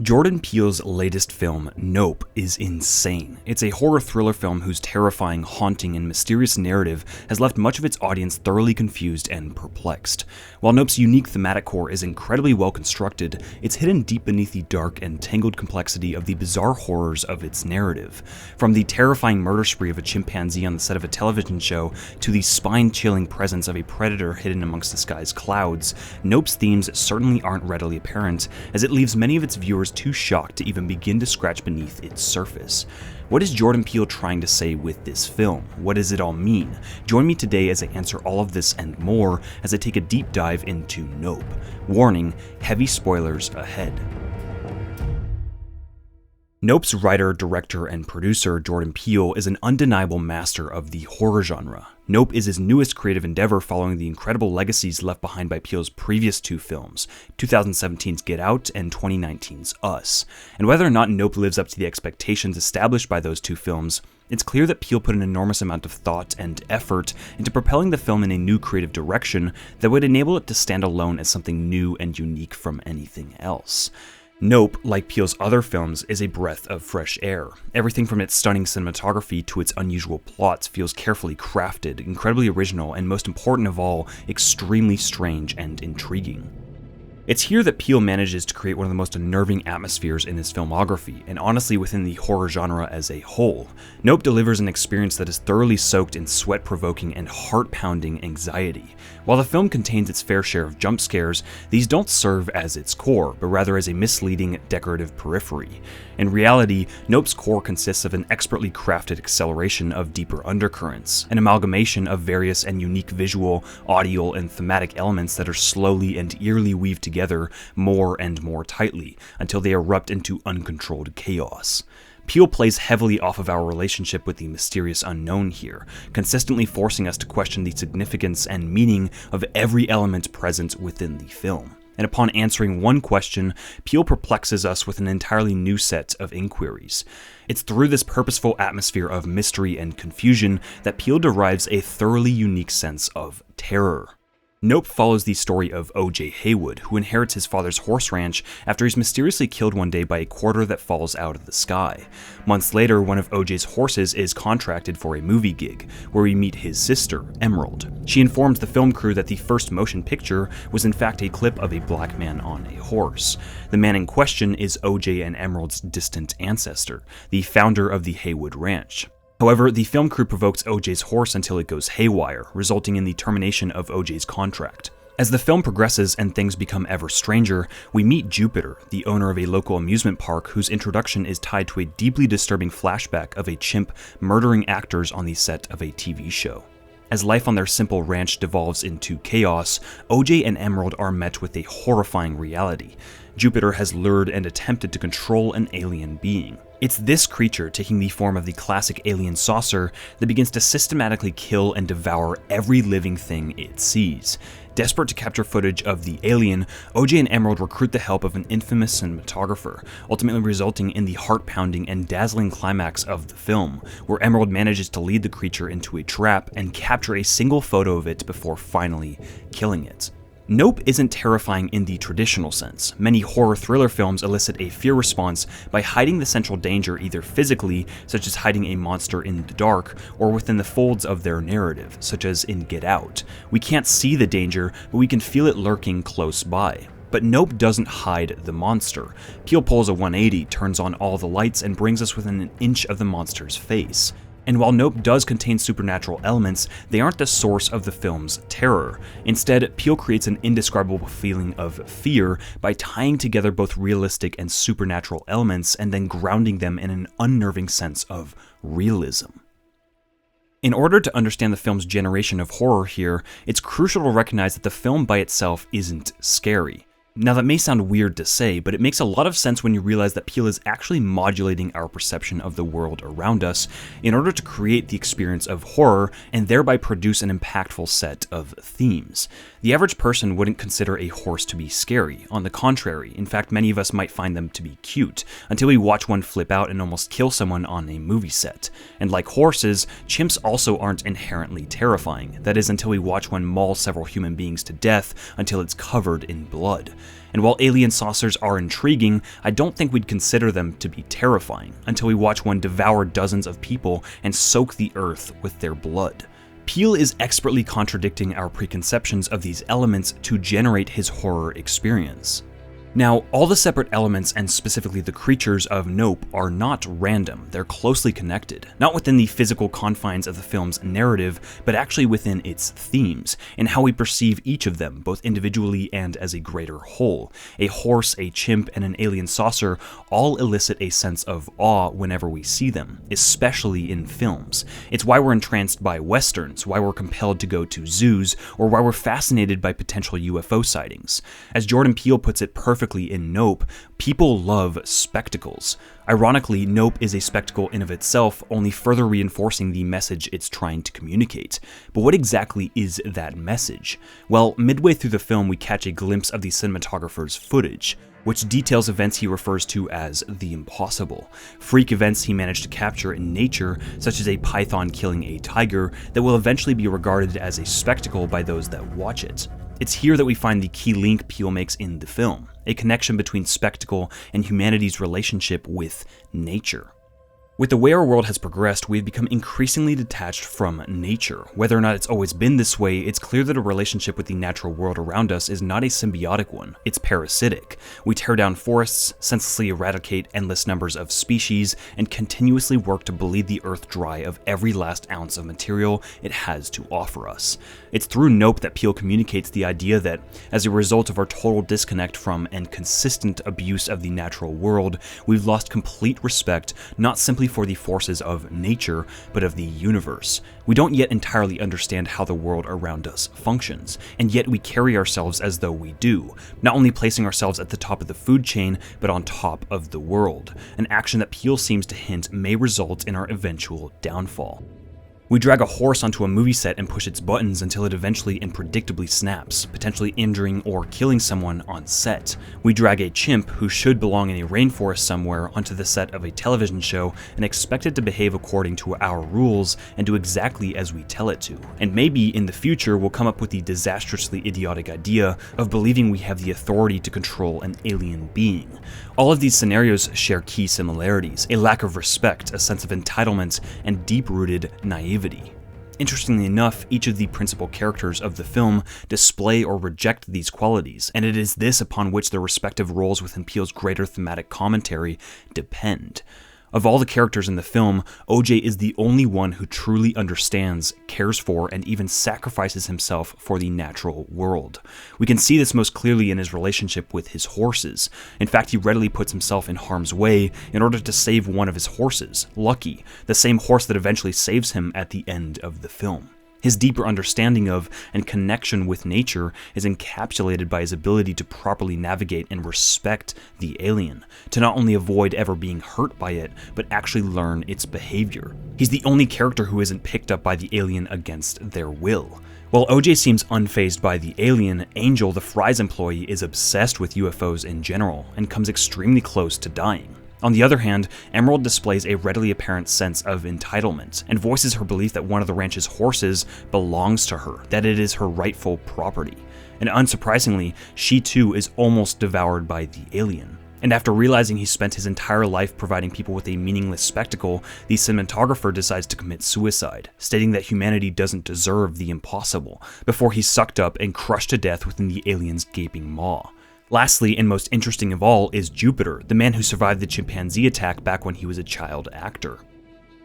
Jordan Peele's latest film, Nope, is insane. It's a horror thriller film whose terrifying, haunting, and mysterious narrative has left much of its audience thoroughly confused and perplexed. While Nope's unique thematic core is incredibly well constructed, it's hidden deep beneath the dark and tangled complexity of the bizarre horrors of its narrative. From the terrifying murder spree of a chimpanzee on the set of a television show to the spine-chilling presence of a predator hidden amongst the sky's clouds, Nope's themes certainly aren't readily apparent, as it leaves many of its viewers too shocked to even begin to scratch beneath its surface. What is Jordan Peele trying to say with this film? What does it all mean? Join me today as I answer all of this and more as I take a deep dive into Nope. Warning, heavy spoilers ahead. Nope's writer, director, and producer, Jordan Peele, is an undeniable master of the horror genre. Nope is his newest creative endeavor following the incredible legacies left behind by Peele's previous two films, 2017's Get Out and 2019's Us. And whether or not Nope lives up to the expectations established by those two films, it's clear that Peele put an enormous amount of thought and effort into propelling the film in a new creative direction that would enable it to stand alone as something new and unique from anything else. Nope, like Peele's other films, is a breath of fresh air. Everything from its stunning cinematography to its unusual plots feels carefully crafted, incredibly original, and most important of all, extremely strange and intriguing. It's here that Peele manages to create one of the most unnerving atmospheres in his filmography, and honestly within the horror genre as a whole. Nope delivers an experience that is thoroughly soaked in sweat-provoking and heart-pounding anxiety. While the film contains its fair share of jump scares, these don't serve as its core, but rather as a misleading, decorative periphery. In reality, Nope's core consists of an expertly crafted acceleration of deeper undercurrents, an amalgamation of various and unique visual, audio, and thematic elements that are slowly and eerily weaved together more and more tightly, until they erupt into uncontrolled chaos. Peele plays heavily off of our relationship with the mysterious unknown here, consistently forcing us to question the significance and meaning of every element present within the film. And upon answering one question, Peele perplexes us with an entirely new set of inquiries. It's through this purposeful atmosphere of mystery and confusion that Peele derives a thoroughly unique sense of terror. Nope follows the story of O.J. Haywood, who inherits his father's horse ranch after he's mysteriously killed one day by a quarter that falls out of the sky. Months later, one of O.J.'s horses is contracted for a movie gig, where we meet his sister, Emerald. She informs the film crew that the first motion picture was in fact a clip of a black man on a horse. The man in question is O.J. and Emerald's distant ancestor, the founder of the Haywood Ranch. However, the film crew provokes O.J.'s horse until it goes haywire, resulting in the termination of O.J.'s contract. As the film progresses and things become ever stranger, we meet Jupiter, the owner of a local amusement park whose introduction is tied to a deeply disturbing flashback of a chimp murdering actors on the set of a TV show. As life on their simple ranch devolves into chaos, O.J. and Emerald are met with a horrifying reality. Jupiter has lured and attempted to control an alien being. It's this creature, taking the form of the classic alien saucer, that begins to systematically kill and devour every living thing it sees. Desperate to capture footage of the alien, O.J. and Emerald recruit the help of an infamous cinematographer, ultimately resulting in the heart-pounding and dazzling climax of the film, where Emerald manages to lead the creature into a trap and capture a single photo of it before finally killing it. Nope isn't terrifying in the traditional sense. Many horror thriller films elicit a fear response by hiding the central danger either physically, such as hiding a monster in the dark, or within the folds of their narrative, such as in Get Out. We can't see the danger, but we can feel it lurking close by. But Nope doesn't hide the monster. Peele pulls a 180, turns on all the lights, and brings us within an inch of the monster's face. And while Nope does contain supernatural elements, they aren't the source of the film's terror. Instead, Peele creates an indescribable feeling of fear by tying together both realistic and supernatural elements and then grounding them in an unnerving sense of realism. In order to understand the film's generation of horror here, it's crucial to recognize that the film by itself isn't scary. Now that may sound weird to say, but it makes a lot of sense when you realize that Peele is actually modulating our perception of the world around us in order to create the experience of horror and thereby produce an impactful set of themes. The average person wouldn't consider a horse to be scary. On the contrary, in fact, many of us might find them to be cute, until we watch one flip out and almost kill someone on a movie set. And like horses, chimps also aren't inherently terrifying. That is, until we watch one maul several human beings to death until it's covered in blood. And while alien saucers are intriguing, I don't think we'd consider them to be terrifying until we watch one devour dozens of people and soak the earth with their blood. Peele is expertly contradicting our preconceptions of these elements to generate his horror experience. Now, all the separate elements, and specifically the creatures of Nope, are not random, they're closely connected, not within the physical confines of the film's narrative, but actually within its themes, and how we perceive each of them, both individually and as a greater whole. A horse, a chimp, and an alien saucer all elicit a sense of awe whenever we see them, especially in films. It's why we're entranced by westerns, why we're compelled to go to zoos, or why we're fascinated by potential UFO sightings. As Jordan Peele puts it perfectly in Nope, people love spectacles. Ironically, Nope is a spectacle in of itself, only further reinforcing the message it's trying to communicate. But what exactly is that message? Well, midway through the film we catch a glimpse of the cinematographer's footage, which details events he refers to as the impossible. Freak events he managed to capture in nature, such as a python killing a tiger, that will eventually be regarded as a spectacle by those that watch it. It's here that we find the key link Peele makes in the film, a connection between spectacle and humanity's relationship with nature. With the way our world has progressed, we've become increasingly detached from nature. Whether or not it's always been this way, it's clear that a relationship with the natural world around us is not a symbiotic one, it's parasitic. We tear down forests, senselessly eradicate endless numbers of species, and continuously work to bleed the earth dry of every last ounce of material it has to offer us. It's through Nope that Peele communicates the idea that, as a result of our total disconnect from and consistent abuse of the natural world, we've lost complete respect not simply for the forces of nature, but of the universe. We don't yet entirely understand how the world around us functions, and yet we carry ourselves as though we do, not only placing ourselves at the top of the food chain, but on top of the world, an action that Peele seems to hint may result in our eventual downfall. We drag a horse onto a movie set and push its buttons until it eventually and predictably snaps, potentially injuring or killing someone on set. We drag a chimp, who should belong in a rainforest somewhere, onto the set of a television show and expect it to behave according to our rules and do exactly as we tell it to. And maybe in the future we'll come up with the disastrously idiotic idea of believing we have the authority to control an alien being. All of these scenarios share key similarities: a lack of respect, a sense of entitlement, and deep-rooted naivety. Interestingly enough, each of the principal characters of the film display or reject these qualities, and it is this upon which their respective roles within Peele's greater thematic commentary depend. Of all the characters in the film, OJ is the only one who truly understands, cares for, and even sacrifices himself for the natural world. We can see this most clearly in his relationship with his horses. In fact, he readily puts himself in harm's way in order to save one of his horses, Lucky, the same horse that eventually saves him at the end of the film. His deeper understanding of and connection with nature is encapsulated by his ability to properly navigate and respect the alien, to not only avoid ever being hurt by it, but actually learn its behavior. He's the only character who isn't picked up by the alien against their will. While OJ seems unfazed by the alien, Angel, the Fry's employee, is obsessed with UFOs in general and comes extremely close to dying. On the other hand, Emerald displays a readily apparent sense of entitlement and voices her belief that one of the ranch's horses belongs to her, that it is her rightful property. And unsurprisingly, she too is almost devoured by the alien. And after realizing he spent his entire life providing people with a meaningless spectacle, the cinematographer decides to commit suicide, stating that humanity doesn't deserve the impossible, before he's sucked up and crushed to death within the alien's gaping maw. Lastly, and most interesting of all, is Jupiter, the man who survived the chimpanzee attack back when he was a child actor.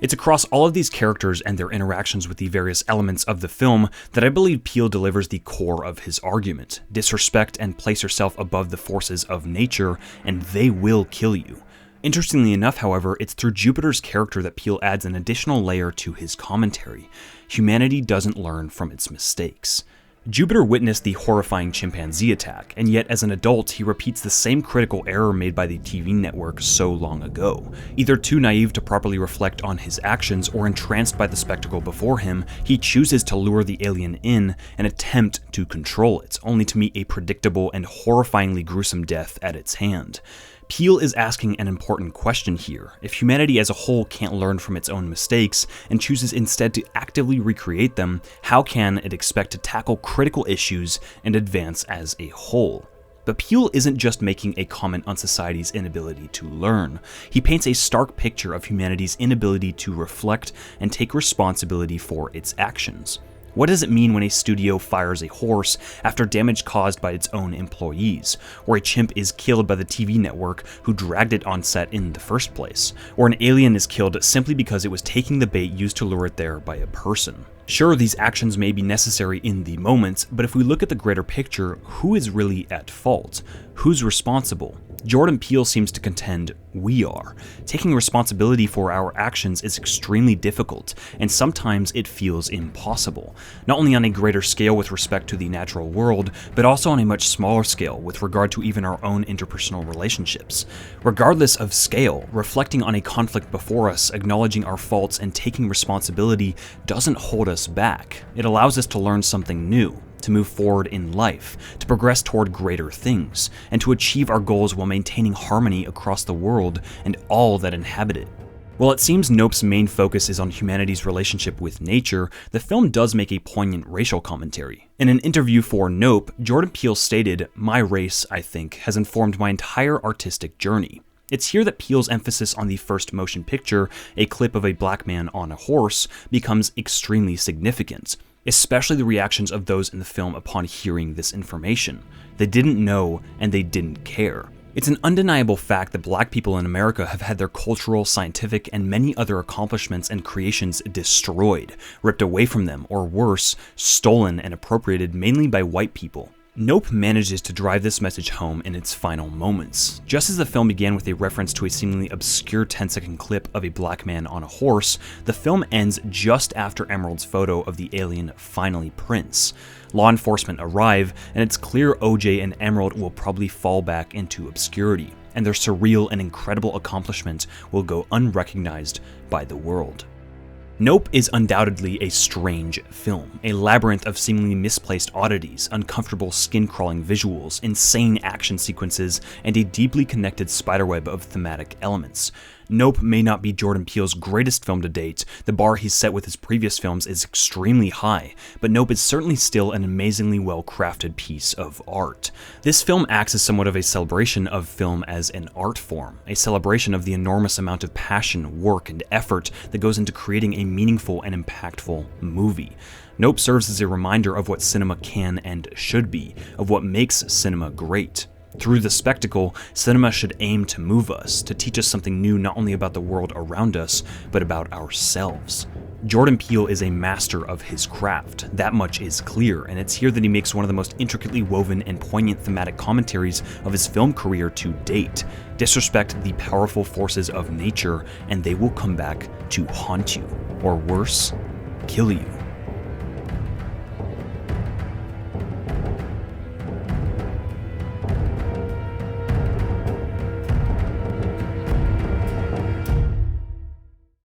It's across all of these characters and their interactions with the various elements of the film that I believe Peele delivers the core of his argument. Disrespect and place yourself above the forces of nature, and they will kill you. Interestingly enough, however, it's through Jupiter's character that Peele adds an additional layer to his commentary. Humanity doesn't learn from its mistakes. Jupiter witnessed the horrifying chimpanzee attack, and yet as an adult he repeats the same critical error made by the TV network so long ago. Either too naive to properly reflect on his actions or entranced by the spectacle before him, he chooses to lure the alien in and attempt to control it, only to meet a predictable and horrifyingly gruesome death at its hand. Peele is asking an important question here. If humanity as a whole can't learn from its own mistakes and chooses instead to actively recreate them, how can it expect to tackle critical issues and advance as a whole? But Peele isn't just making a comment on society's inability to learn. He paints a stark picture of humanity's inability to reflect and take responsibility for its actions. What does it mean when a studio fires a horse after damage caused by its own employees, or a chimp is killed by the TV network who dragged it on set in the first place, or an alien is killed simply because it was taking the bait used to lure it there by a person? Sure, these actions may be necessary in the moment, but if we look at the greater picture, who is really at fault? Who's responsible? Jordan Peele seems to contend we are. Taking responsibility for our actions is extremely difficult, and sometimes it feels impossible, not only on a greater scale with respect to the natural world, but also on a much smaller scale with regard to even our own interpersonal relationships. Regardless of scale, reflecting on a conflict before us, acknowledging our faults, and taking responsibility doesn't hold us back. It allows us to learn something new, to move forward in life, to progress toward greater things, and to achieve our goals while maintaining harmony across the world and all that inhabit it. While it seems Nope's main focus is on humanity's relationship with nature, the film does make a poignant racial commentary. In an interview for Nope, Jordan Peele stated, "My race, I think, has informed my entire artistic journey." It's here that Peele's emphasis on the first motion picture, a clip of a black man on a horse, becomes extremely significant, especially the reactions of those in the film upon hearing this information. They didn't know, and they didn't care. It's an undeniable fact that black people in America have had their cultural, scientific, and many other accomplishments and creations destroyed, ripped away from them, or worse, stolen and appropriated mainly by white people. Nope manages to drive this message home in its final moments. Just as the film began with a reference to a seemingly obscure 10-second clip of a black man on a horse, the film ends just after Emerald's photo of the alien finally prints. Law enforcement arrive, and it's clear OJ and Emerald will probably fall back into obscurity, and their surreal and incredible accomplishment will go unrecognized by the world. Nope is undoubtedly a strange film, a labyrinth of seemingly misplaced oddities, uncomfortable skin-crawling visuals, insane action sequences, and a deeply connected spiderweb of thematic elements. Nope may not be Jordan Peele's greatest film to date. The bar he's set with his previous films is extremely high, but Nope is certainly still an amazingly well-crafted piece of art. This film acts as somewhat of a celebration of film as an art form, a celebration of the enormous amount of passion, work, and effort that goes into creating a meaningful and impactful movie. Nope serves as a reminder of what cinema can and should be, of what makes cinema great. Through the spectacle, cinema should aim to move us, to teach us something new not only about the world around us, but about ourselves. Jordan Peele is a master of his craft, that much is clear, and it's here that he makes one of the most intricately woven and poignant thematic commentaries of his film career to date. Disrespect the powerful forces of nature, and they will come back to haunt you, or worse, kill you.